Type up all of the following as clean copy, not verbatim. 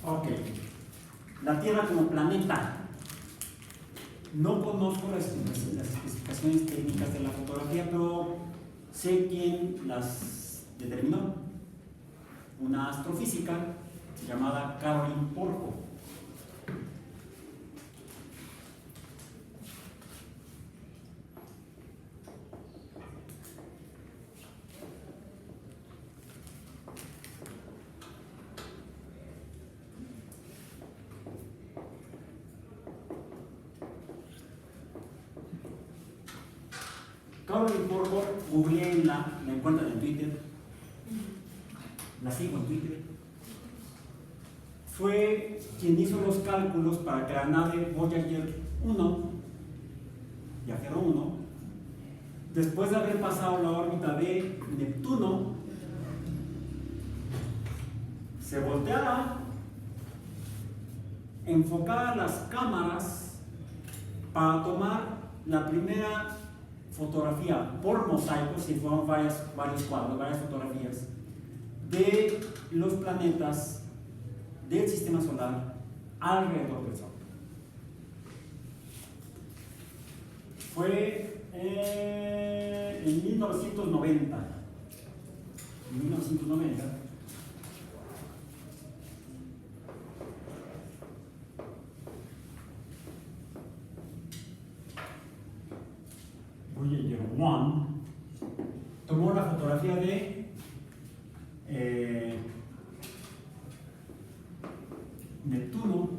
Ok. La Tierra como planeta. No conozco las especificaciones técnicas de la fotografía, pero sé quién las determinó. Una astrofísica llamada Caroline Porco. Caroline Porco, googleé la encuentran en Twitter, la sigo en Twitter. Fue quien hizo los cálculos para que la nave Voyager 1, Viajero 1, después de haber pasado la órbita de Neptuno, se volteara, enfocara las cámaras para tomar la primera fotografía por mosaico, si fueron varios cuadros, varias fotografías, de los planetas del sistema solar alrededor del Sol. Fue en 1990. En 1990. Voyager 1 tomó la fotografía de Neptuno,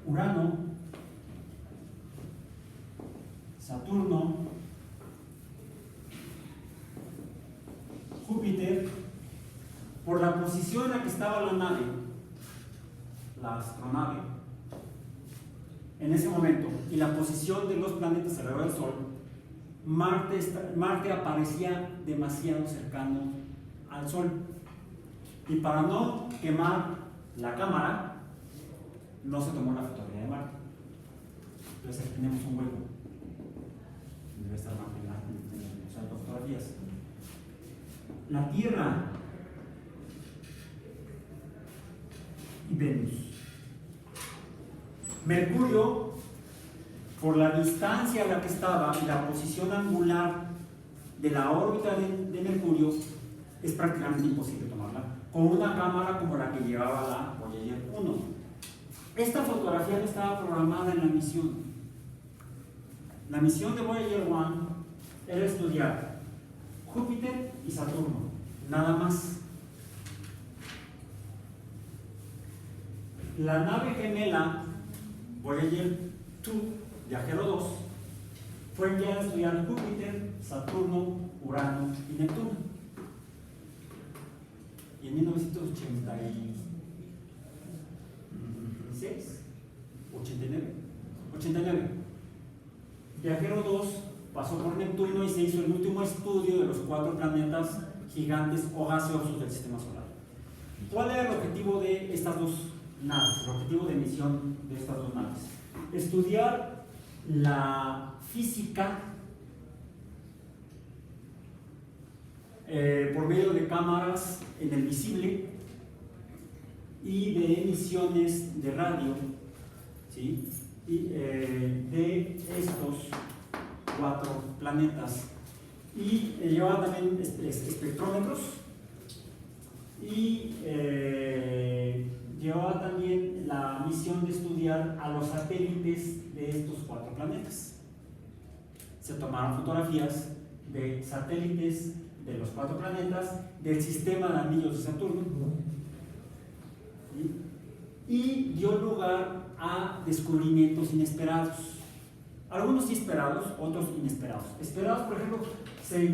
Urano, Saturno, Júpiter, por la posición en la que estaba la nave, la astronave, en ese momento, y la posición de los planetas alrededor del Sol, Marte aparecía demasiado cercano al Sol. Y para no quemar la cámara, no se tomó la fotografía de Marte. Entonces aquí tenemos un hueco. Debe estar Marte en las fotografías. La Tierra y Venus. Mercurio, por la distancia a la que estaba y la posición angular de la órbita de Mercurio, es prácticamente imposible tomarla con una cámara como la que llevaba la Voyager 1. Esta fotografía no estaba programada en la misión. La misión de Voyager 1 era estudiar Júpiter y Saturno, nada más. La nave gemela Voyager 2, Viajero 2, fue enviada a estudiar Júpiter, Saturno, Urano y Neptuno. Y en 1986, 89, Viajero 2 pasó por Neptuno y se hizo el último estudio de los 4 planetas gigantes o gaseosos del sistema solar. ¿Cuál era el objetivo de estas dos naves? El objetivo de misión de estas dos naves: estudiar la física por medio de cámaras en el visible y de emisiones de radio, ¿sí? Y de estos 4 planetas. Y llevaba también espectrómetros y llevaba también la misión de estudiar a los satélites de estos 4 planetas. Se tomaron fotografías de satélites de los 4 planetas del sistema de anillos de Saturno, ¿sí? Y dio lugar a descubrimientos inesperados. Algunos sí esperados, otros inesperados. Esperados, por ejemplo, se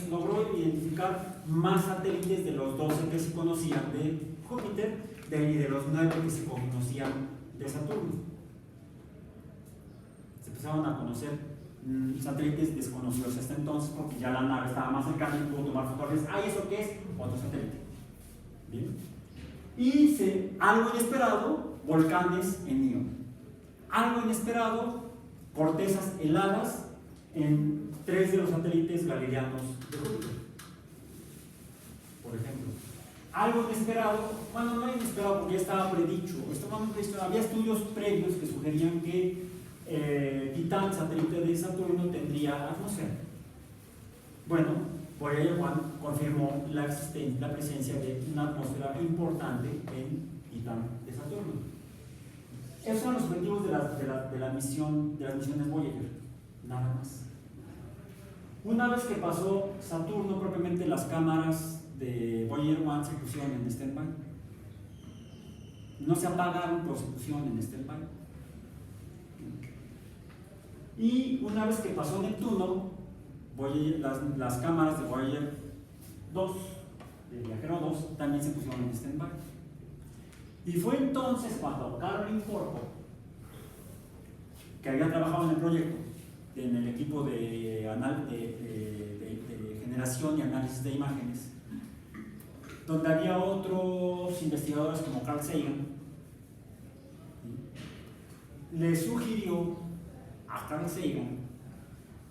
logró identificar más satélites de los 12 que se conocían de Júpiter y de los 9 que se conocían de Saturno. Se empezaron a conocer satélites desconocidos hasta entonces, porque ya la nave estaba más cercana y pudo tomar fotografías. ¿Ah, eso qué es? Otro satélite. Bien. Y algo inesperado, volcanes en Io. Algo inesperado, cortezas heladas en 3 de los satélites galileanos de Júpiter, por ejemplo. algo inesperado, bueno, no inesperado porque ya estaba predicho, había estudios previos que sugerían que Titán, satélite de Saturno, tendría atmósfera. Bueno, Voyager 1 confirmó la presencia de una atmósfera importante en Titán de Saturno. Esos son los objetivos de las misiones Voyager, nada más. Una vez que pasó Saturno, propiamente las cámaras de Voyager 1 se pusieron en stand-by. No se apagaron, pero se pusieron en stand-by. Y una vez que pasó Neptuno, las cámaras de Voyager 2, de Viajero 2, también se pusieron en stand-by. Y fue entonces cuando Caroline Corpo, que había trabajado en el proyecto, en el equipo de generación y análisis de imágenes, donde había otros investigadores como Carl Sagan, le sugirió a Carl Sagan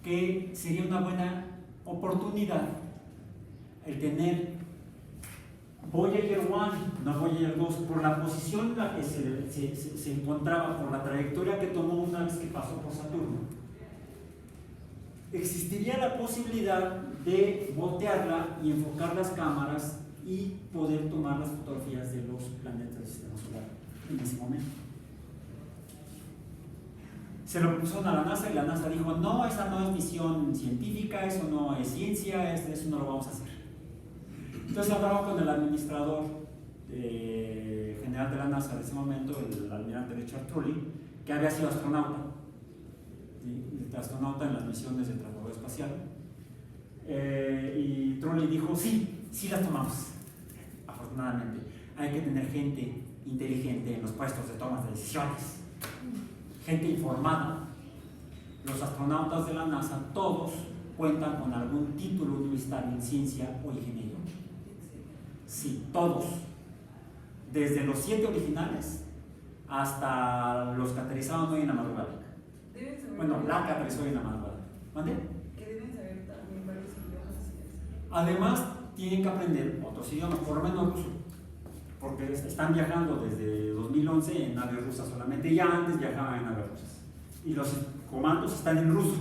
que sería una buena oportunidad el tener Voyager 1, no Voyager 2, por la posición en la que se encontraba, por la trayectoria que tomó una vez que pasó por Saturno. Existiría la posibilidad de voltearla y enfocar las cámaras y poder tomar las fotografías de los planetas del sistema solar en ese momento. Se lo propusieron a la NASA y la NASA dijo: no, esa no es misión científica, eso no es ciencia, eso no lo vamos a hacer. Entonces hablaba con el administrador general de la NASA de ese momento, el almirante Richard Truly, que había sido astronauta, astronauta en las misiones de transbordador espacial, y Truly dijo: sí las tomamos. Afortunadamente hay que tener gente inteligente en los puestos de tomas de decisiones, gente informada. Los astronautas de la NASA todos cuentan con algún título universitario en ciencia o ingeniería. Sí, todos, desde los 7 originales hasta los que aterrizaron hoy en la madrugada. Bueno, la que aterrizó hoy en la madrugada. ¿Mande? Que deben saber también varios idiomas. Además, tienen que aprender otros idiomas, por lo menos ruso, porque están viajando desde 2011 en naves rusas solamente. Ya antes viajaban en naves rusas y los comandos están en ruso.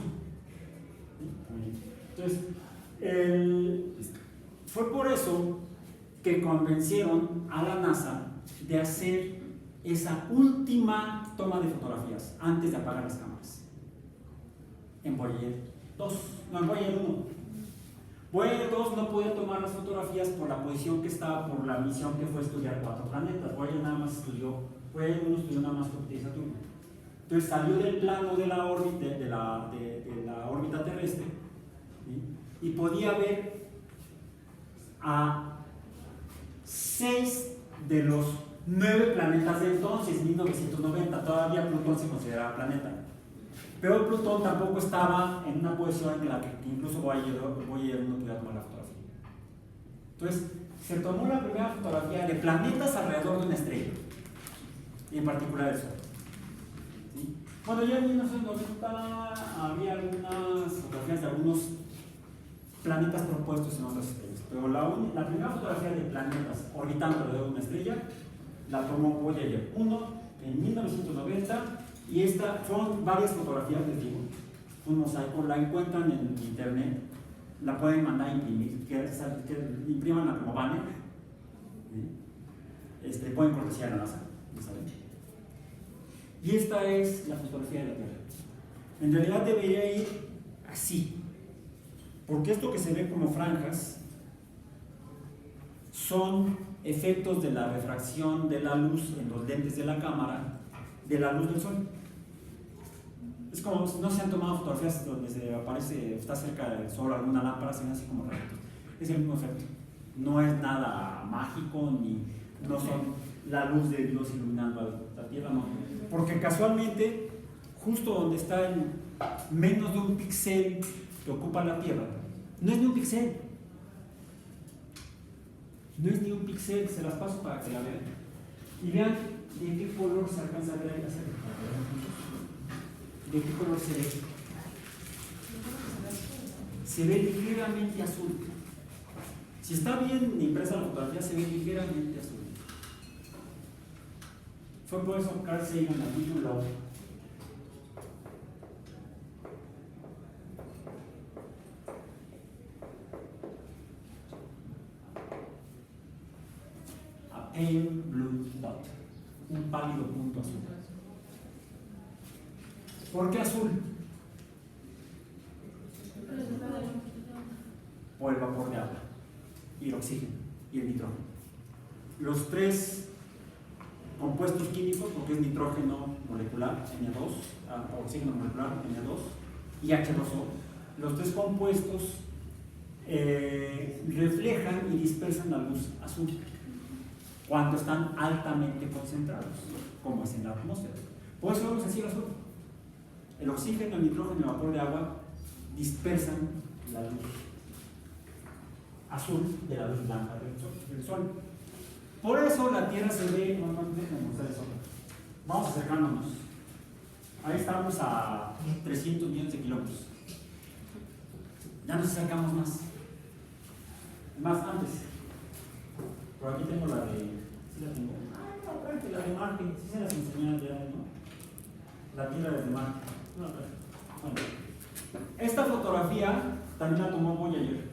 Entonces, fue por eso que convencieron a la NASA de hacer esa última toma de fotografías antes de apagar las cámaras en Voyager 2, no, en Voyager 1. Voyager 2 no podía tomar las fotografías por la posición que estaba, por la misión que fue estudiar 4 planetas. Voyager 1 estudió nada más Júpiter y Saturno. Entonces salió del plano de la órbita, de la órbita terrestre, ¿sí? Y podía ver a 6 de los 9 planetas de entonces, 1990. Todavía Plutón se consideraba planeta, pero Plutón tampoco estaba en una posición en la que incluso Voyager no podía tomar la fotografía. Entonces se tomó la primera fotografía de planetas alrededor de una estrella, y en particular el Sol. ¿Sí? Bueno, ya en 1990 había algunas fotografías de algunos planetas propuestos en otras estrellas, pero la primera fotografía de planetas orbitando alrededor de una estrella la tomó Voyager 1 en 1990, y esta fueron varias fotografías, les digo, un mosaico. La encuentran en internet, la pueden mandar a imprimir, que imprimanla como banner, ¿sí? Pueden cortesía a la NASA, ¿saben? Y esta es la fotografía de la Tierra. En realidad debería ir así, porque esto que se ve como franjas son efectos de la refracción de la luz en los lentes de la cámara de la luz del sol. Es como, no se han tomado fotografías donde se aparece, está cerca del sol alguna lámpara, se ven así como rayitos. Es el mismo efecto. No es nada mágico, ni no son la luz de Dios iluminando a la Tierra, no. Porque casualmente, justo donde está el menos de un píxel que ocupa la Tierra, no es ni un píxel. No es ni un píxel, se las paso para que la vean. Y vean de qué color se alcanza a ver ahí. ¿De qué color se ve? Se ve ligeramente azul. Si está bien impresa la fotografía, se ve ligeramente azul. Fue por eso que Carl Sagan la tituló A Pale Blue Dot, un pálido punto azul. ¿Por qué azul? Por el vapor de agua, y el oxígeno y el nitrógeno. Los tres compuestos químicos, porque es nitrógeno molecular, Na2, oxígeno molecular, Na2, y H2O, los tres compuestos reflejan y dispersan la luz azul cuando están altamente concentrados, como es en la atmósfera. Por eso vamos a decir azul. El oxígeno, el nitrógeno y el vapor de agua dispersan la luz azul de la luz blanca del sol. Por eso la Tierra se ve normalmente como está el sol. Vamos acercándonos. Ahí estamos a 300 millones de kilómetros. Ya nos acercamos más. Más antes. Por aquí tengo la de. ¿Sí la tengo? Ah, no, espérate, la de Marte. Sí se las enseñé ya, ¿no? La Tierra desde Marte. No, bueno. Esta fotografía también la tomó Voyager,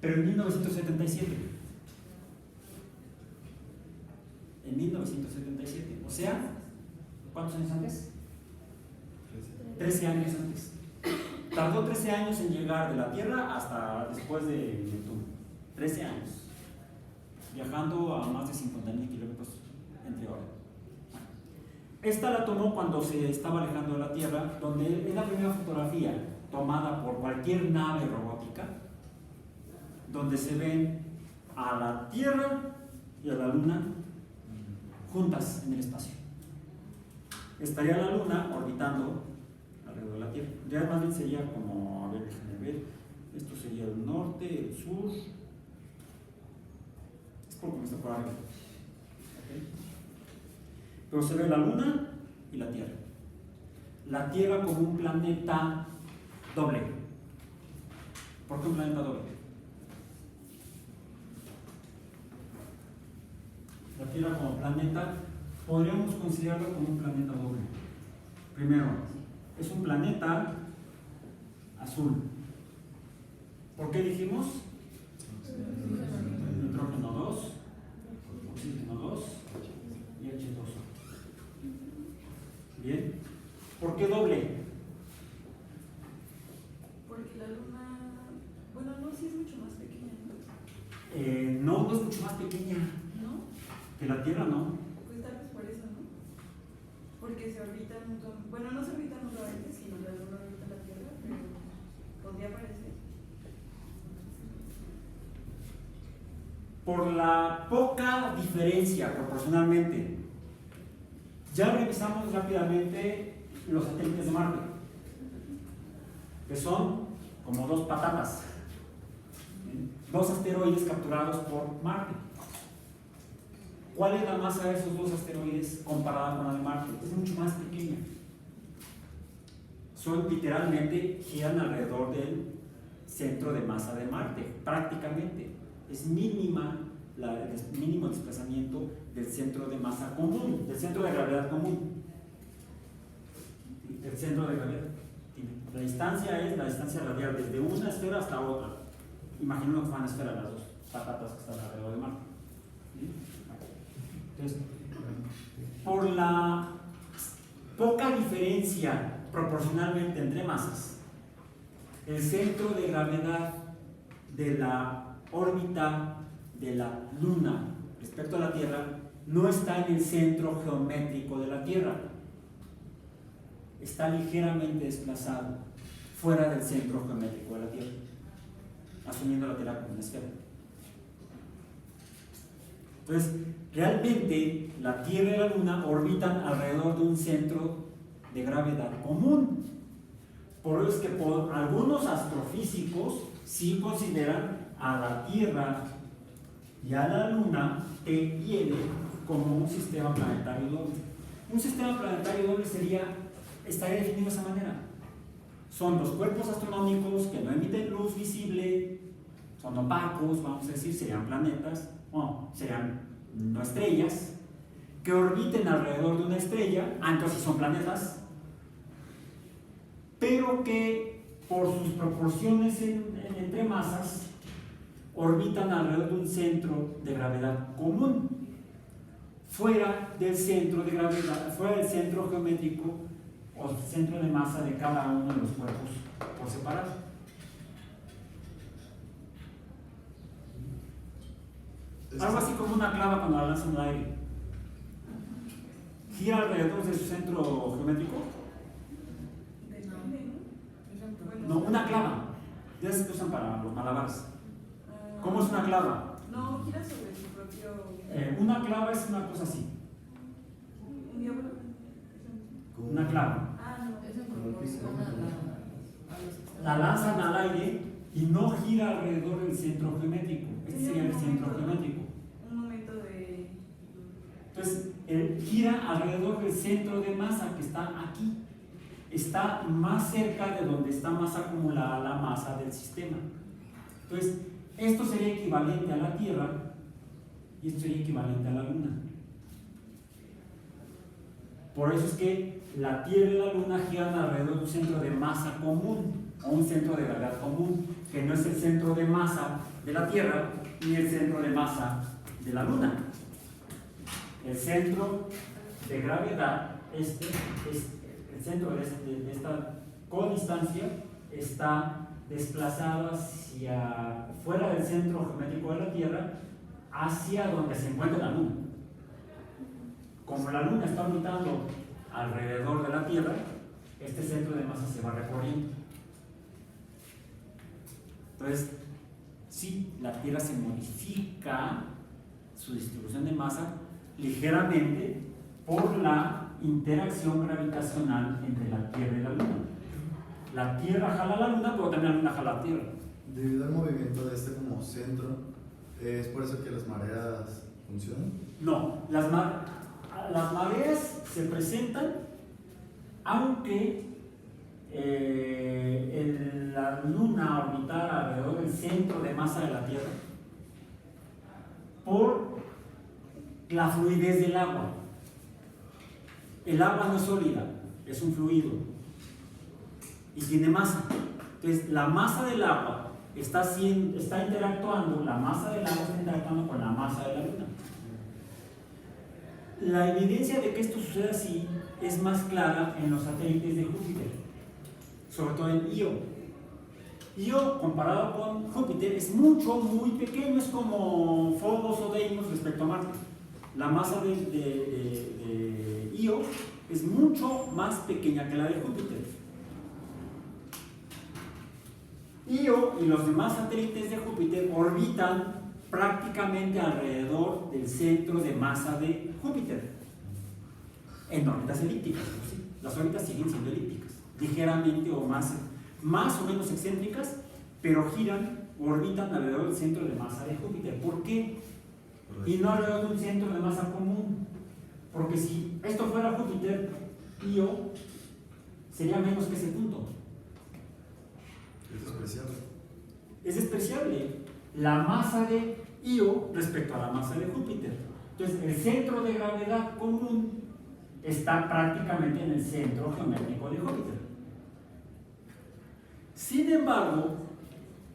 pero en 1977. En 1977. O sea, ¿cuántos años antes? 13 años antes. Tardó 13 años en llegar de la Tierra hasta después de Neptuno. 13 años. Viajando a más de 50.000 kilómetros entre hora. Esta la tomó cuando se estaba alejando de la Tierra, donde es la primera fotografía tomada por cualquier nave robótica, donde se ven a la Tierra y a la Luna juntas en el espacio. Estaría la Luna orbitando alrededor de la Tierra. Ya más bien sería como, a ver, déjenme ver, esto sería el norte, el sur, es porque me está por arriba. ¿Okay? Pero se ve la Luna y la Tierra. La Tierra como un planeta doble. ¿Por qué un planeta doble? La Tierra como planeta, podríamos considerarlo como un planeta doble. Primero, es un planeta azul. ¿Por qué dijimos? Nitrógeno 2, oxígeno 2 y H2O. Bien. ¿Por qué doble? Porque la luna, bueno, no, sí es mucho más pequeña, ¿no? No es mucho más pequeña ¿No? que la Tierra, ¿no? Pues tal vez por eso, ¿no? Porque se orbitan mutuamente, bueno, no se orbitan mutuamente, sino la luna orbita la Tierra, pero podría parecer. Por la poca diferencia proporcionalmente. Ya revisamos rápidamente los satélites de Marte, que son como dos patatas, dos asteroides capturados por Marte. ¿Cuál es la masa de esos dos asteroides comparada con la de Marte? Es mucho más pequeña. Son literalmente, giran alrededor del centro de masa de Marte, prácticamente. Es mínima el mínimo desplazamiento del centro de masa común, del centro de gravedad común. El centro de gravedad. La distancia es la distancia radial desde una esfera hasta otra. Imaginemos que van a esfera las dos patatas que están alrededor de Marte. ¿Sí? Entonces, por la poca diferencia proporcionalmente entre masas, el centro de gravedad de la órbita de la Luna respecto a la Tierra no está en el centro geométrico de la Tierra, está ligeramente desplazado fuera del centro geométrico de la Tierra, asumiendo la Tierra como una esfera. Entonces, realmente la Tierra y la Luna orbitan alrededor de un centro de gravedad común. Por eso es que algunos astrofísicos sí consideran a la Tierra y a la Luna, T y L, como un sistema planetario doble. Un sistema planetario doble estaría definido de esa manera. Son los cuerpos astronómicos que no emiten luz visible son opacos, vamos a decir, serían planetas, o serían no estrellas, que orbiten alrededor de una estrella, entonces son planetas, pero que por sus proporciones entre masas orbitan alrededor de un centro de gravedad común, fuera del centro de gravedad, fuera del centro geométrico o centro de masa de cada uno de los cuerpos por separado. Algo así como una clava cuando la lanzan al aire. Gira alrededor de su centro geométrico. No, una clava. Ya se usan para los malabares. ¿Cómo es una clava? No, gira sobre su propio. Una clava es una cosa así. ¿Un diablo? Una clava. Ah, no. Es en proporción a los La lanzan al aire y no gira alrededor del centro geométrico. Este sería el centro geométrico. Un momento de. Entonces, gira alrededor del centro de masa que está aquí. Está más cerca de donde está más acumulada la masa del sistema. Entonces, esto sería equivalente a la Tierra y esto sería equivalente a la Luna. Por eso es que la Tierra y la Luna giran alrededor de un centro de masa común o un centro de gravedad común, que no es el centro de masa de la Tierra ni el centro de masa de la Luna. El centro de gravedad, el centro de esta codistancia está desplazado hacia fuera del centro geométrico de la Tierra, hacia donde se encuentra la Luna. Como la Luna está orbitando alrededor de la Tierra, este centro de masa se va recorriendo. Entonces, sí, la Tierra se modifica su distribución de masa ligeramente por la interacción gravitacional entre la Tierra y la Luna. La Tierra jala a la Luna, pero también la Luna jala a la Tierra. Debido al movimiento de este como centro, ¿es por eso que las mareas funcionan? No, las mareas se presentan aunque la Luna orbitara alrededor del centro de masa de la Tierra por la fluidez del agua. El agua no es sólida, es un fluido y tiene masa. Entonces, la masa del agua está interactuando, la masa del agua está interactuando con la masa de la Luna. La evidencia de que esto sucede así es más clara en los satélites de Júpiter, sobre todo en Io. Io, comparado con Júpiter, es muy pequeño, es como Phobos o Deimos respecto a Marte. La masa de Io es mucho más pequeña que la de Júpiter. Io y los demás satélites de Júpiter orbitan prácticamente alrededor del centro de masa de Júpiter, en órbitas elípticas. ¿Sí? Las órbitas siguen siendo elípticas, ligeramente o más o menos excéntricas, pero giran o orbitan alrededor del centro de masa de Júpiter. ¿Por qué? Y no alrededor de un centro de masa común. Porque si esto fuera Júpiter, Io sería menos que ese punto. Es despreciable. Es despreciable la masa de Io respecto a la masa de Júpiter. Entonces, el centro de gravedad común está prácticamente en el centro geométrico de Júpiter. Sin embargo,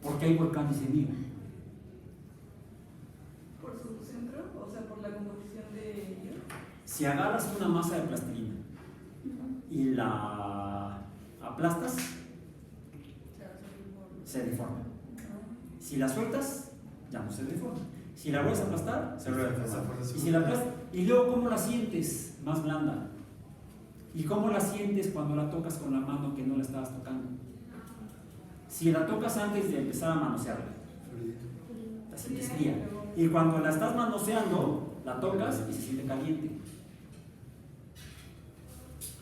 ¿por qué hay volcanes en Io? ¿Por su centro? O sea, por la composición de ellos. Si agarras una masa de plastilina y la aplastas, se deforma. Si la sueltas, ya no se deforma. Si la vuelves a aplastar, se vuelve a deformar. Y si la aplastas, y luego ¿cómo la sientes? Más blanda. ¿Y cómo la sientes cuando la tocas con la mano que no la estabas tocando? Si la tocas antes de empezar a manosearla, la sientes fría. Y cuando la estás manoseando, la tocas y se siente caliente.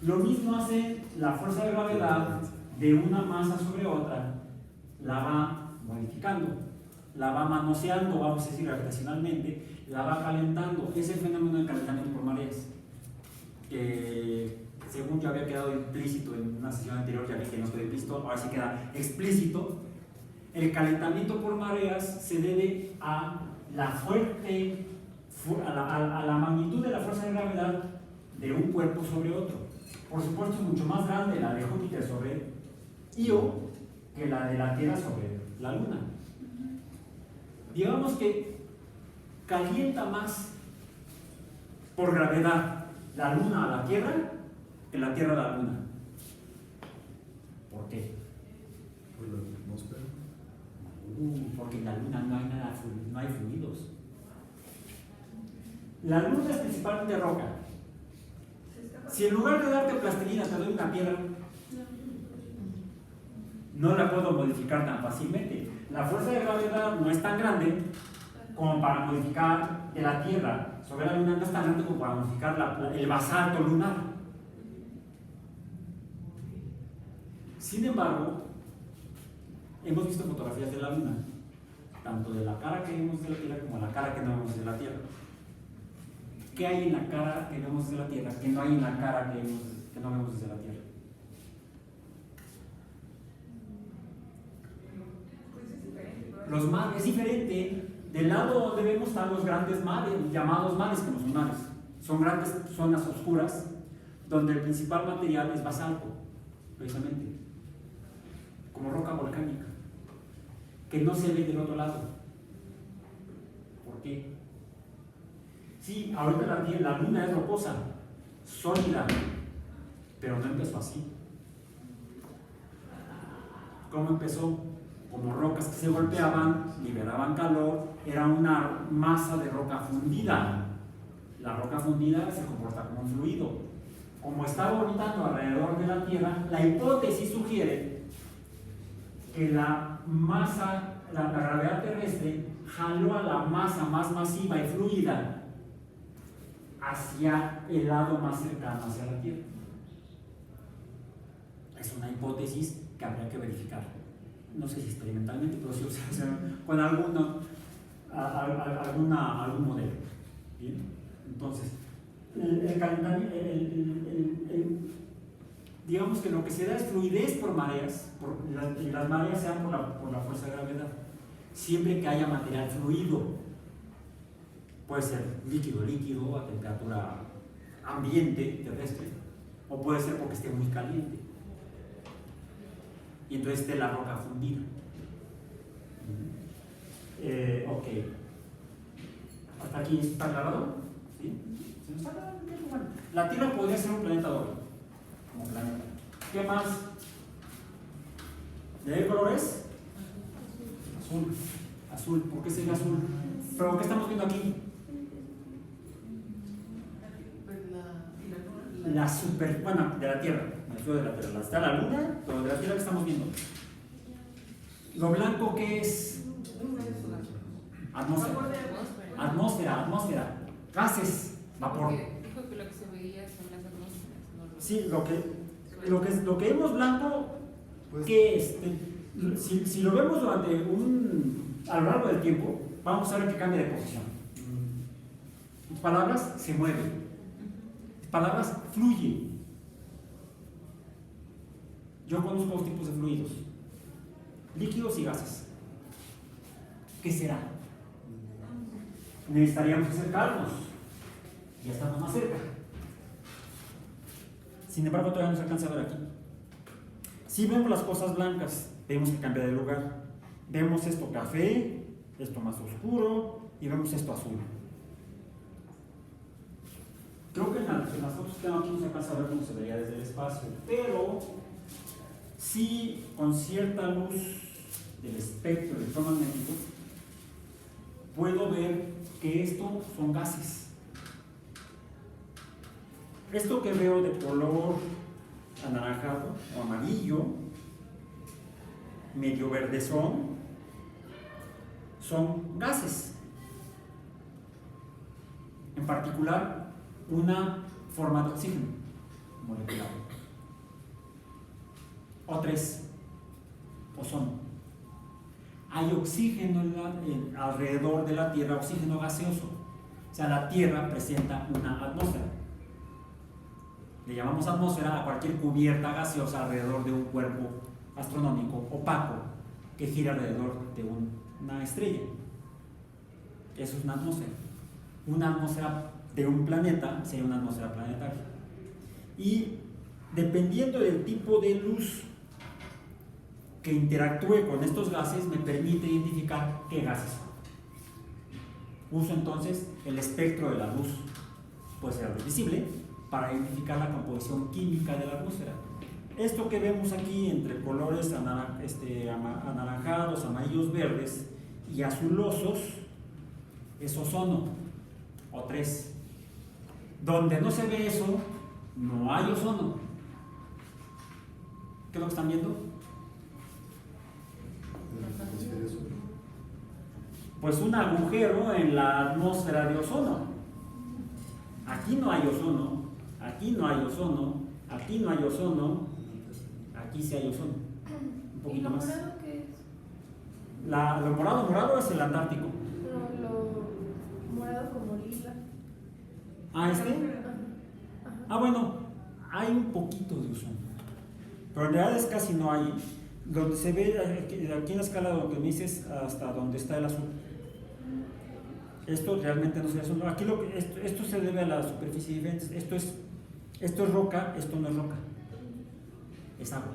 Lo mismo hace la fuerza de gravedad de una masa sobre otra, la va modificando, la va manoseando, vamos a decir gravitacionalmente, la va calentando. Es el fenómeno del calentamiento por mareas, que según yo había quedado implícito en una sesión anterior, ya vi que no estoy implícito, ahora sí queda explícito. El calentamiento por mareas se debe a la a la magnitud de la fuerza de gravedad de un cuerpo sobre otro. Por supuesto, es mucho más grande la de Júpiter sobre Io que la de la Tierra sobre la Luna. Digamos que calienta más por gravedad la Luna a la Tierra que la Tierra a la Luna. ¿Por qué? Por la atmósfera. Porque en la Luna no hay nada, no hay fluidos. La Luna es principalmente roca. Si en lugar de darte plastilina te doy una piedra, no la puedo modificar tan fácilmente. La fuerza de gravedad no es tan grande como para modificar de la Tierra sobre la Luna, no es tan grande como para modificar el basalto lunar. Sin embargo, hemos visto fotografías de la Luna, tanto de la cara que vemos de la Tierra como la cara que no vemos de la Tierra. ¿Qué hay en la cara que vemos desde la Tierra que no hay en la cara que no vemos desde la Tierra? Pues es diferente. Los mares es diferente. Del lado donde vemos están los grandes mares, llamados mares, que no son mares. Son grandes zonas oscuras donde el principal material es basalto, precisamente, como roca volcánica, que no se ve del otro lado. ¿Por qué? Sí, ahorita la Luna es rocosa, sólida, pero no empezó así. ¿Cómo empezó? Como rocas que se golpeaban, liberaban calor, era una masa de roca fundida. La roca fundida se comporta como un fluido. Como está orbitando alrededor de la Tierra, la hipótesis sugiere que la masa, la gravedad terrestre, jaló a la masa más masiva y fluida hacia el lado más cercano hacia la Tierra. Es una hipótesis que habría que verificar. No sé si experimentalmente, pero sí con algún modelo. ¿Bien? Entonces, el calentamiento, digamos que lo que se da es fluidez por mareas, las mareas se dan por la fuerza de gravedad, siempre que haya material fluido. Puede ser líquido a temperatura ambiente terrestre, o puede ser porque esté muy caliente y entonces esté la roca fundida. Ok, hasta aquí está aclarado. ¿Sí? ¿Se nos está aclarando? Bueno, la Tierra podría ser un planeta doble, como planeta. ¿Qué más? ¿De qué color es? Azul. ¿Por qué sería azul? ¿Pero qué estamos viendo aquí? La super, bueno, de la Tierra, de la Tierra, está la Luna, pero de la Tierra que estamos viendo. Lo blanco, ¿qué es? Atmósfera, gases, vapor. Dijo que lo que se veía son las atmósferas, no los... Sí, lo que vemos blanco, Pues, ¿qué es? Si lo vemos a lo largo del tiempo, vamos a ver que cambia de posición. Palabras se mueven. Palabras fluyen. Yo conozco dos tipos de fluidos: líquidos y gases. ¿Qué será? Necesitaríamos acercarnos. Ya estamos más cerca. Sin embargo, todavía no se alcanza a ver aquí. Si vemos las cosas blancas, vemos que cambia de lugar. Vemos esto café, esto más oscuro, y vemos esto azul. Creo que en las fotos que tengo aquí no se alcanza a ver cómo se vería desde el espacio, pero sí, con cierta luz del espectro electromagnético, puedo ver que esto son gases. Esto que veo de color anaranjado o amarillo, medio verdezón, son gases. En particular, una forma de oxígeno molecular. O3, ozono. Hay oxígeno alrededor de la Tierra, oxígeno gaseoso. O sea, la Tierra presenta una atmósfera. Le llamamos atmósfera a cualquier cubierta gaseosa alrededor de un cuerpo astronómico opaco que gira alrededor de una estrella. Eso es una atmósfera. Una atmósfera de un planeta sería una atmósfera planetaria. Y dependiendo del tipo de luz que interactúe con estos gases, me permite identificar qué gases son. Uso entonces el espectro de la luz, puede ser luz visible, para identificar la composición química de la atmósfera. Esto que vemos aquí entre colores anaranjados, amarillos, verdes y azulosos es ozono, O3. Donde no se ve eso, no hay ozono. ¿Qué es lo que están viendo? Pues un agujero en la atmósfera de ozono. Aquí no hay ozono, aquí no hay ozono, aquí no hay ozono, aquí sí hay ozono. Un ¿Y poquito lo más. morado qué es? Lo morado es el Antártico. No, lo morado como lila. Ah, este. Ajá. Bueno, hay un poquito de ozono, pero en realidad es casi no hay. Donde se ve, aquí en la escala donde me dices hasta donde está el azul. Esto realmente no se ve azul. Aquí esto se debe a la superficie diferente. Esto es roca, esto no es roca. Es agua.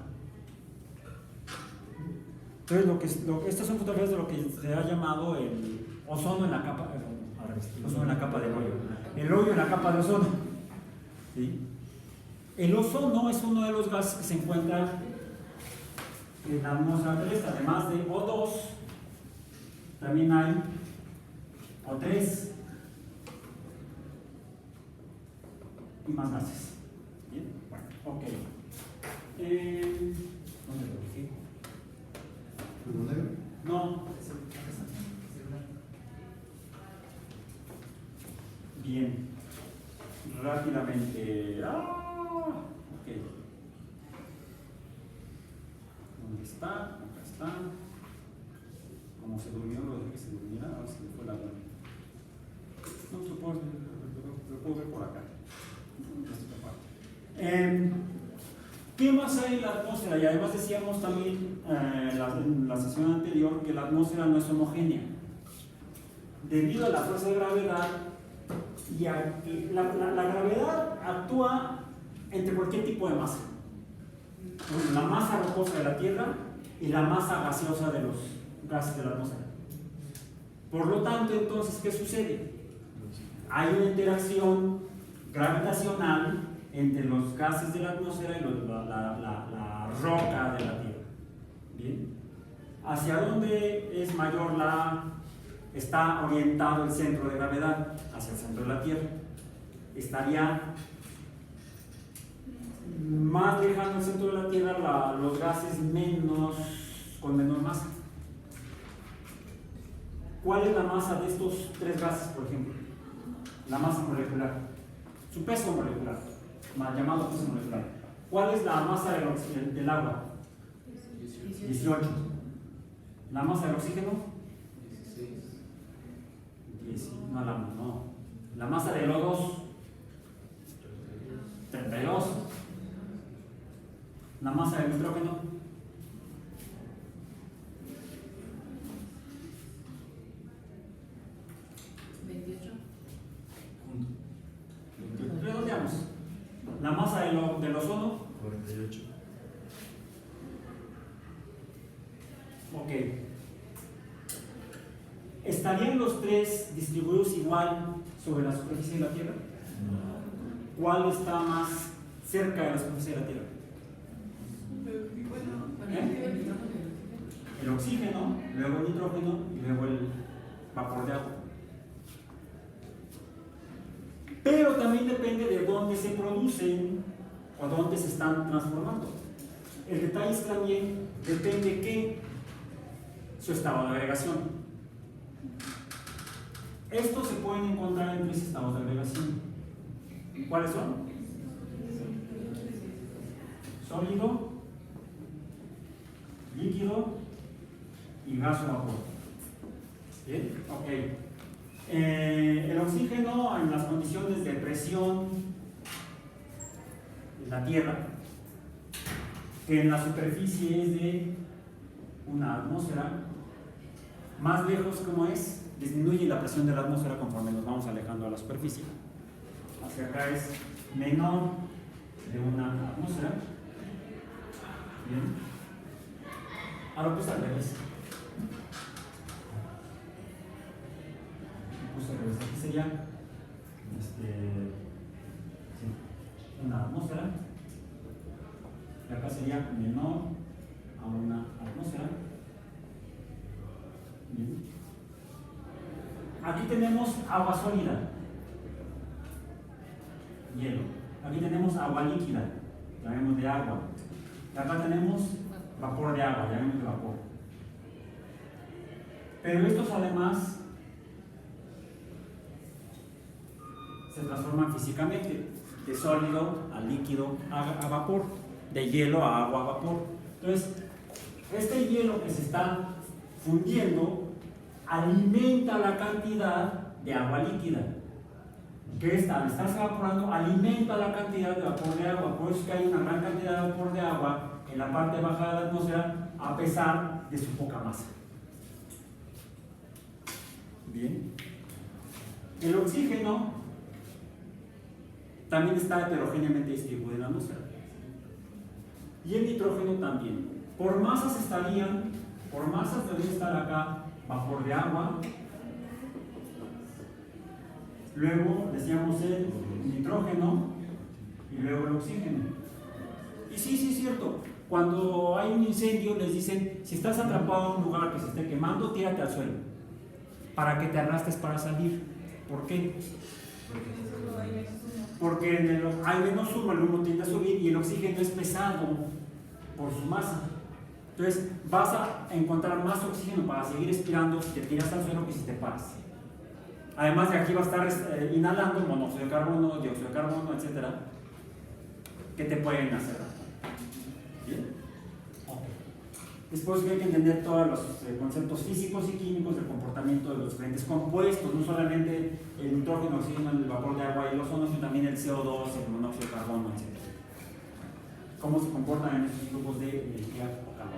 Entonces, estas son fotografías de lo que se ha llamado el ozono en la capa, el ozono en la capa del hoyo. El hoyo en la capa de ozono. ¿Sí? El ozono es uno de los gases que se encuentra en la atmósfera terrestre. Además de O2, también hay O3 y más gases. ¿Bien? Bueno, ok. ¿Dónde lo dejé? ¿Flujo negro? No. Bien. Rápidamente. Ok. ¿Dónde está? Acá está. Como se durmió, lo dejé que se durmiera. A ver si me fue la luna. No, lo puedo ver por acá. ¿Qué más hay en la atmósfera? Y además decíamos también en la sesión anterior que la atmósfera no es homogénea. Debido a la fuerza de gravedad, la gravedad actúa entre cualquier tipo de masa. La masa rocosa de la Tierra y la masa gaseosa de los gases de la atmósfera. Por lo tanto, entonces, ¿qué sucede? Hay una interacción gravitacional entre los gases de la atmósfera y la roca de la Tierra. ¿Bien? ¿Hacia dónde es mayor está orientado el centro de gravedad? Hacia el centro de la Tierra. Estaría más lejano al centro de la Tierra los gases con menor masa. ¿Cuál es la masa de estos tres gases, por ejemplo? La masa molecular. Su peso molecular, llamado peso molecular. ¿Cuál es la masa del agua? 18. ¿La masa del oxígeno? 10. No. La masa del O2? 32. La masa del nitrógeno? 28. Redondeamos. La masa del ozono? 48. Ok. ¿Estarían los tres distribuidos igual sobre la superficie de la Tierra? ¿Cuál está más cerca de la superficie de la Tierra? El oxígeno, luego el nitrógeno y luego el vapor de agua. Pero también depende de dónde se producen o dónde se están transformando. El detalle es que también depende de su estado de agregación. Estos se pueden encontrar en tres estados de agregación. ¿Cuáles son? Sólido, líquido y gas o vapor. ¿Bien? Ok. El oxígeno en las condiciones de presión en la Tierra, que en la superficie es de una atmósfera. Más lejos, ¿cómo es? Disminuye la presión de la atmósfera conforme nos vamos alejando a la superficie. Hacia acá es menor de una atmósfera. Bien. Ahora pues al revés. Puse al revés. Aquí sería una atmósfera. Y acá sería menor a una atmósfera. Bien. Aquí tenemos agua sólida, hielo. Aquí tenemos agua líquida, llamemos de agua. Y acá tenemos vapor de agua, llamemos de vapor. Pero estos además se transforman físicamente, de sólido a líquido a vapor, de hielo a agua a vapor. Entonces, este hielo que se está fundiendo alimenta la cantidad de agua líquida, que está, al estarse evaporando, alimenta la cantidad de vapor de agua. Por eso es que hay una gran cantidad de vapor de agua en la parte baja de la atmósfera, a pesar de su poca masa. Bien. El oxígeno también está heterogéneamente distribuido en la atmósfera. Y el nitrógeno también. Por masas debería estar acá vapor de agua. Luego decíamos el nitrógeno y luego el oxígeno. Y sí es cierto. Cuando hay un incendio les dicen, si estás atrapado en un lugar que se esté quemando, tírate al suelo para que te arrastres para salir. ¿Por qué? Porque en el aire no sube, el humo tiende a subir y el oxígeno es pesado por su masa. Entonces vas a encontrar más oxígeno para seguir respirando si te tiras al suelo que si te paras. Además de aquí va a estar inhalando monóxido de carbono, dióxido de carbono, etc. que te pueden hacer. ¿Bien? Okay. Después hay que entender todos los conceptos físicos y químicos del comportamiento de los diferentes compuestos, no solamente el nitrógeno, oxígeno, el vapor de agua y el ozono, sino también el CO2, el monóxido de carbono, etc. Cómo se comportan en estos grupos de energía o calor.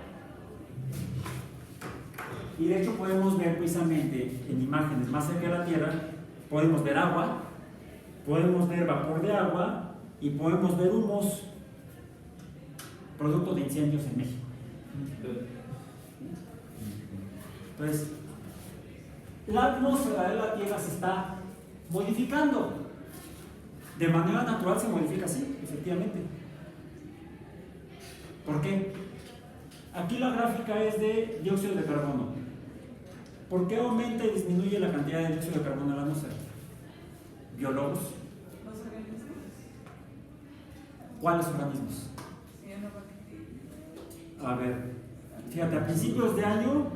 Y de hecho podemos ver precisamente en imágenes más cerca de la Tierra, podemos ver agua, podemos ver vapor de agua y podemos ver humos producto de incendios en México. Entonces, la atmósfera de la Tierra se está modificando. De manera natural se modifica así, efectivamente. ¿Por qué? Aquí la gráfica es de dióxido de carbono. ¿Por qué aumenta y disminuye la cantidad de dióxido de carbono en la atmósfera? Biólogos. ¿Los organismos? ¿Cuáles organismos? Sí, no, porque... A ver, fíjate, a principios de año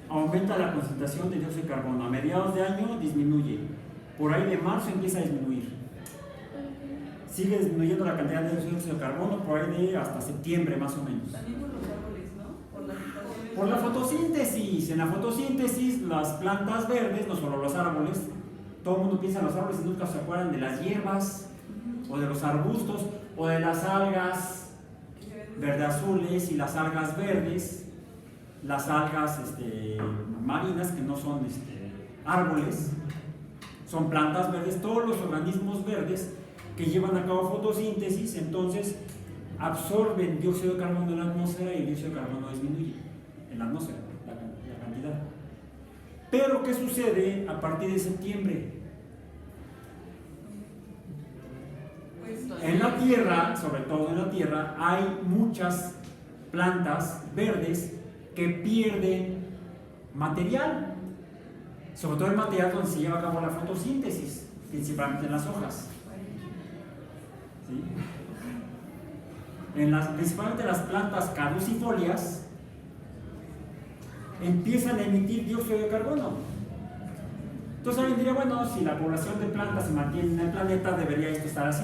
aumenta la concentración de dióxido de carbono, a mediados de año disminuye, por ahí de marzo empieza a disminuir, sigue disminuyendo la cantidad de dióxido de carbono por ahí de hasta septiembre más o menos. También por los árboles, ¿no? Por las estaciones. Por la fotosíntesis. En la fotosíntesis las plantas verdes, no solo los árboles, todo el mundo piensa en los árboles y nunca se acuerdan de las hierbas o de los arbustos o de las algas verde azules y las algas verdes, las algas marinas que no son árboles, son plantas verdes, todos los organismos verdes que llevan a cabo fotosíntesis, entonces absorben dióxido de carbono en la atmósfera y el dióxido de carbono disminuye en la atmósfera, la cantidad. Pero ¿qué sucede a partir de septiembre? En la Tierra, sobre todo en la Tierra, hay muchas plantas verdes que pierden material, sobre todo el material donde se lleva a cabo la fotosíntesis, principalmente en las hojas. ¿Sí? Principalmente las plantas caducifolias empiezan a emitir dióxido de carbono. Entonces alguien diría, bueno, si la población de plantas se mantiene en el planeta, debería esto estar así.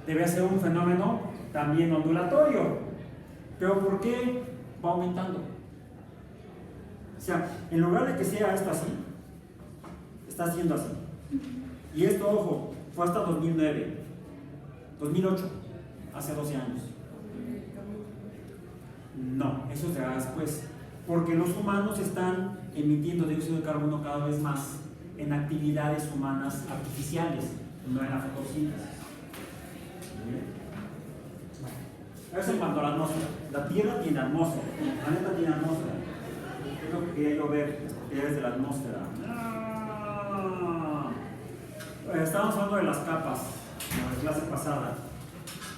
Debe ser un fenómeno también ondulatorio. Pero ¿por qué va aumentando? O sea, en lugar de que sea esto así, está siendo así. Y esto, ojo, fue hasta 2009, 2008, hace 12 años. No, eso se hará después. Porque los humanos están emitiendo dióxido de carbono cada vez más en actividades humanas artificiales, no en la fotosíntesis. ¿Bien? Eso en cuanto a la atmósfera. La Tierra tiene atmósfera, el planeta tiene atmósfera. Es lo que quería yo ver, las propiedades de la atmósfera. Estábamos hablando de las capas en la clase pasada.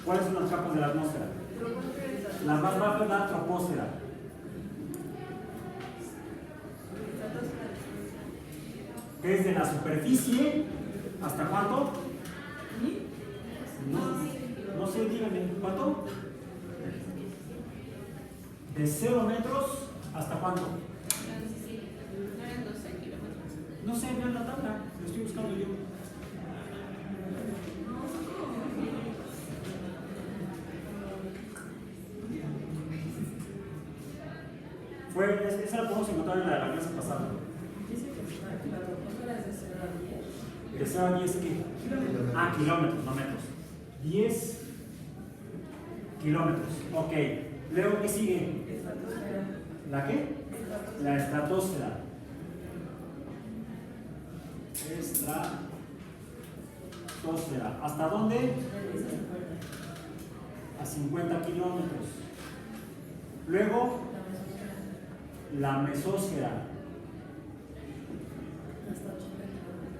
¿Cuáles son las capas de la atmósfera? La más baja es la troposfera. Que es de la superficie ¿hasta cuánto? No sé, díganme, ¿cuánto? De 0 metros ¿hasta cuánto? No eran 12 kilómetros. No sé, vean la tabla, lo estoy buscando yo. Esa la podemos encontrar en la clase pasada. Dice que la troposfera es de 0 a 10. ¿De 0 a 10 qué? Ah, kilómetros, no metros. 10 kilómetros. Ok. Luego, ¿qué sigue? Estratosfera. ¿La qué? La estratosfera. Estratosfera. ¿Hasta dónde? A 50 kilómetros. Luego, la mesósfera.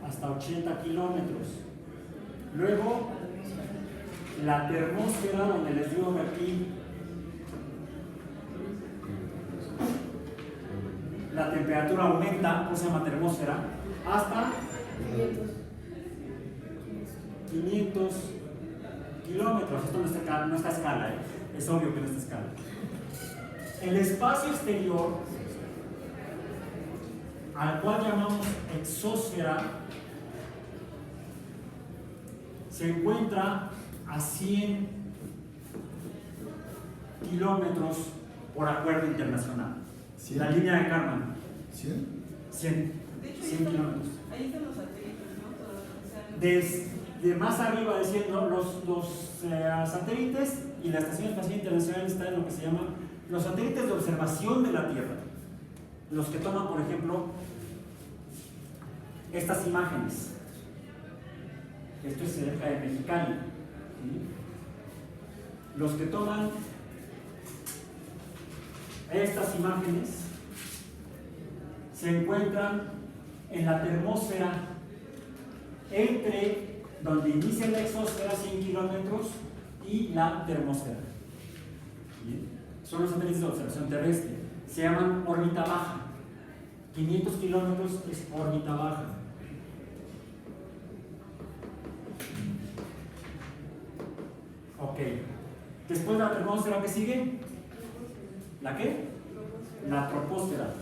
Hasta 80 kilómetros. Luego, la termósfera, donde les digo que aquí la temperatura aumenta, pues se llama termósfera, hasta 500 kilómetros. Esto no está a escala, es obvio que no está a escala. El espacio exterior, al cual llamamos exósfera, se encuentra a 100 kilómetros por acuerdo internacional. La línea de Kármán. 100. 100 De hecho, 100 kilómetros. ahí están los satélites, ¿no? Todos, o sea, Desde más arriba, diciendo los satélites y la Estación Espacial Internacional está en lo que se llama los satélites de observación de la Tierra. Los que toman, por ejemplo, estas imágenes. Esto es cerca de Mexicali. ¿Sí? Los que toman estas imágenes se encuentran en la termósfera entre donde inicia la exósfera, 100 kilómetros, y la termósfera. ¿Bien? Son los satélites de observación terrestre. Se llaman órbita baja. 500 kilómetros es órbita baja. Ok. Después de la termósfera, ¿qué sigue? ¿La qué? La troposfera.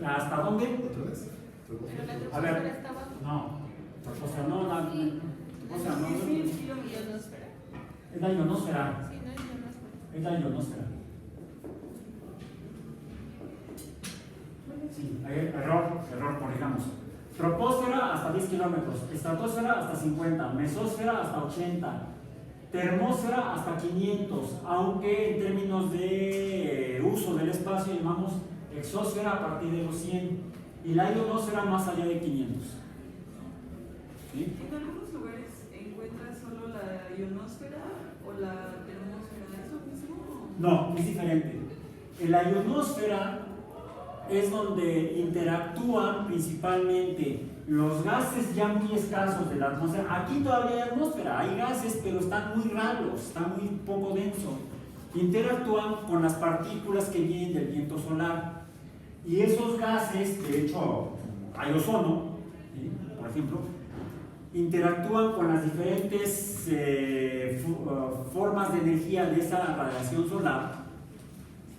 ¿Hasta dónde? ¿Otra vez? Pero la A ver. troposfera está abajo. No. Troposfera, no, la troposfera, no. 10.000 kilómetros. Ionosfera. Es la ionosfera. Sí, no es ionosfera. Es la ionosfera. Sí, error, corrijamos. Troposfera hasta 10 kilómetros, estratosfera hasta 50, mesósfera hasta 80, termósfera hasta 500, aunque en términos de uso del espacio llamamos exósfera a partir de los 100 y la ionosfera más allá de 500. ¿Sí? En algunos lugares encuentras solo la ionosfera o la termósfera, ¿es lo mismo? No, es diferente. En la ionosfera es donde interactúan principalmente los gases ya muy escasos de la atmósfera. Aquí todavía hay atmósfera, hay gases, pero están muy raros, están muy poco densos. Interactúan con las partículas que vienen del viento solar. Y esos gases, de hecho, hay ozono, ¿sí? Por ejemplo, interactúan con las diferentes formas de energía de esa radiación solar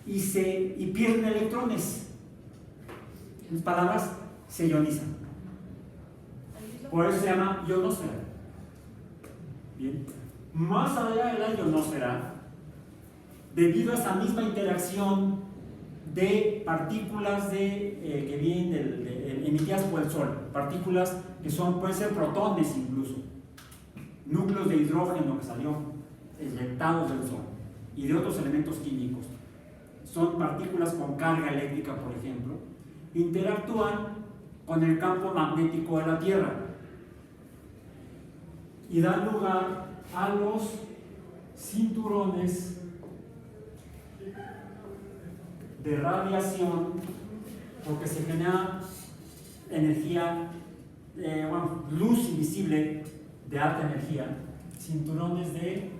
y pierden electrones. En palabras, se ionizan. Por eso se llama ionosfera. Bien. Más allá de la ionosfera, debido a esa misma interacción de partículas que vienen emitidas por el Sol, partículas que pueden ser protones incluso, núcleos de hidrógeno que salió eyectados del Sol y de otros elementos químicos. Son partículas con carga eléctrica, por ejemplo, interactúan con el campo magnético de la Tierra y dan lugar a los cinturones de radiación, porque se genera energía, luz invisible de alta energía, cinturones de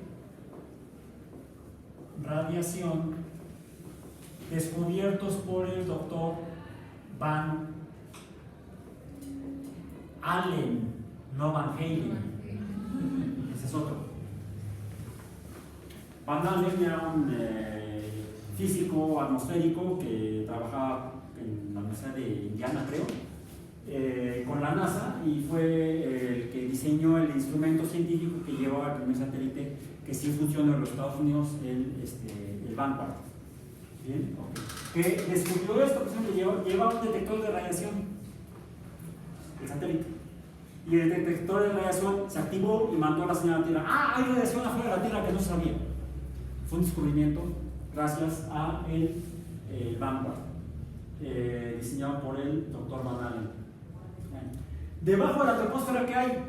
radiación descubiertos por el doctor Van Allen, no Van Halen, ese es otro. Van Allen era un físico atmosférico que trabajaba en la Universidad de Indiana, creo, con la NASA, y fue el que diseñó el instrumento científico que llevaba al primer satélite que sí funciona en los Estados Unidos, el Vanguard. ¿Bien? Okay. Que descubrió esto, por ejemplo, lleva un detector de radiación, el satélite, y el detector de radiación se activó y mandó a la señal a la Tierra. ¡Ah! Hay radiación afuera de la Tierra que no sabía. Fue un descubrimiento gracias a el Vanguard, diseñado por el doctor Van Allen. Debajo de la troposfera, ¿qué hay?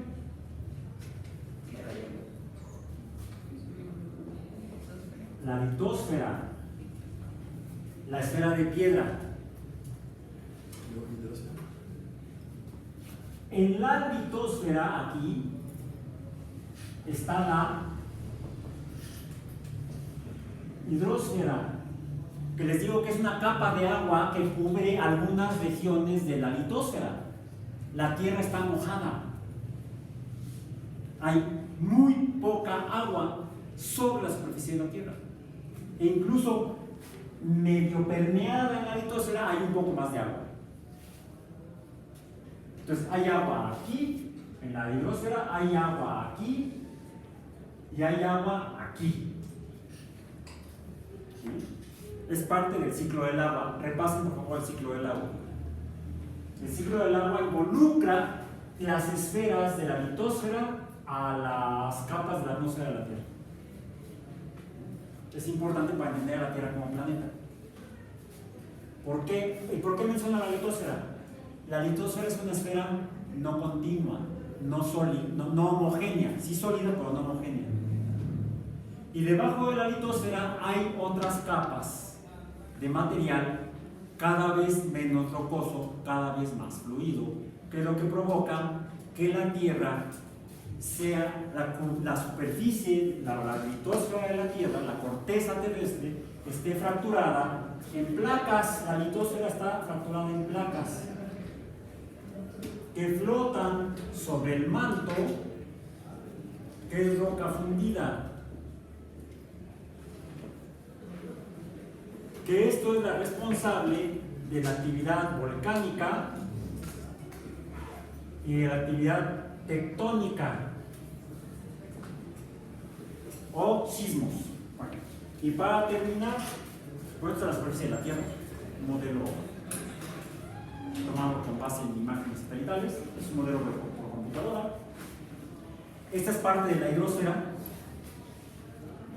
La litosfera, la esfera de piedra. En la litosfera, aquí, está la hidrosfera, que les digo que es una capa de agua que cubre algunas regiones de la litosfera. La Tierra está mojada. Hay muy poca agua sobre la superficie de la Tierra. E incluso medio permeada en la litosfera hay un poco más de agua. Entonces hay agua aquí, en la hidrosfera, hay agua aquí y hay agua aquí. ¿Sí? Es parte del ciclo del agua. Repasen por favor el ciclo del agua. El ciclo del agua involucra las esferas de la litosfera a las capas de la atmósfera de la Tierra. Es importante para entender a la Tierra como planeta. ¿Por qué? ¿Y por qué menciona la litosfera? La litosfera es una esfera no continua, no sólida, no homogénea, sí sólida pero no homogénea. Y debajo de la litosfera hay otras capas de material cada vez menos rocoso, cada vez más fluido, que es lo que provoca que la Tierra sea la superficie, la litosfera de la Tierra, la corteza terrestre, esté fracturada en placas. La litosfera está fracturada en placas que flotan sobre el manto, que es roca fundida. Que esto es la responsable de la actividad volcánica y de la actividad tectónica o sismos. Bueno, y para terminar, pues esta es la superficie de la Tierra, un modelo tomado con base en imágenes satelitales, es un modelo por computadora. Esta es parte de la hidrosfera.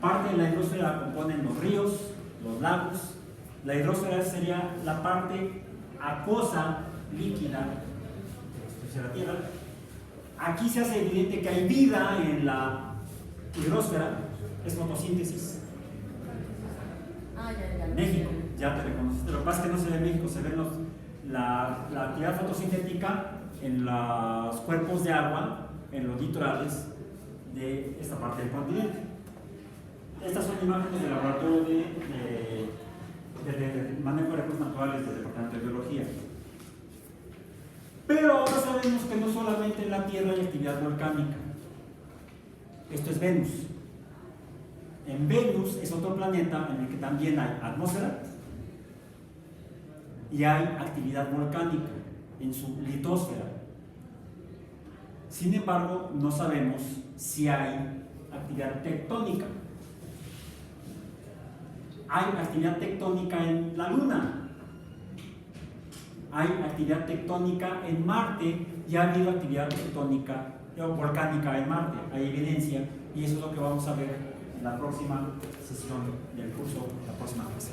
Parte de la hidrosfera la componen los ríos, los lagos. La hidrosfera sería la parte acuosa, líquida de la superficie de la Tierra. Aquí se hace evidente que hay vida en la hidrosfera, es fotosíntesis. México, ya te reconociste. Lo que pasa es que no se ve en México, se ve la actividad fotosintética en los cuerpos de agua, en los litorales de esta parte del continente. Estas son imágenes del laboratorio de manejo de recursos naturales del Departamento de Biología. Pero ahora sabemos que no solamente en la Tierra hay actividad volcánica. Esto es Venus. En Venus es otro planeta en el que también hay atmósfera y hay actividad volcánica en su litosfera. Sin embargo, no sabemos si hay actividad tectónica. Hay actividad tectónica en la Luna, hay actividad tectónica en Marte ya ha habido actividad tectónica o volcánica en Marte, hay evidencia, y eso es lo que vamos a ver en la próxima sesión del curso, la próxima clase.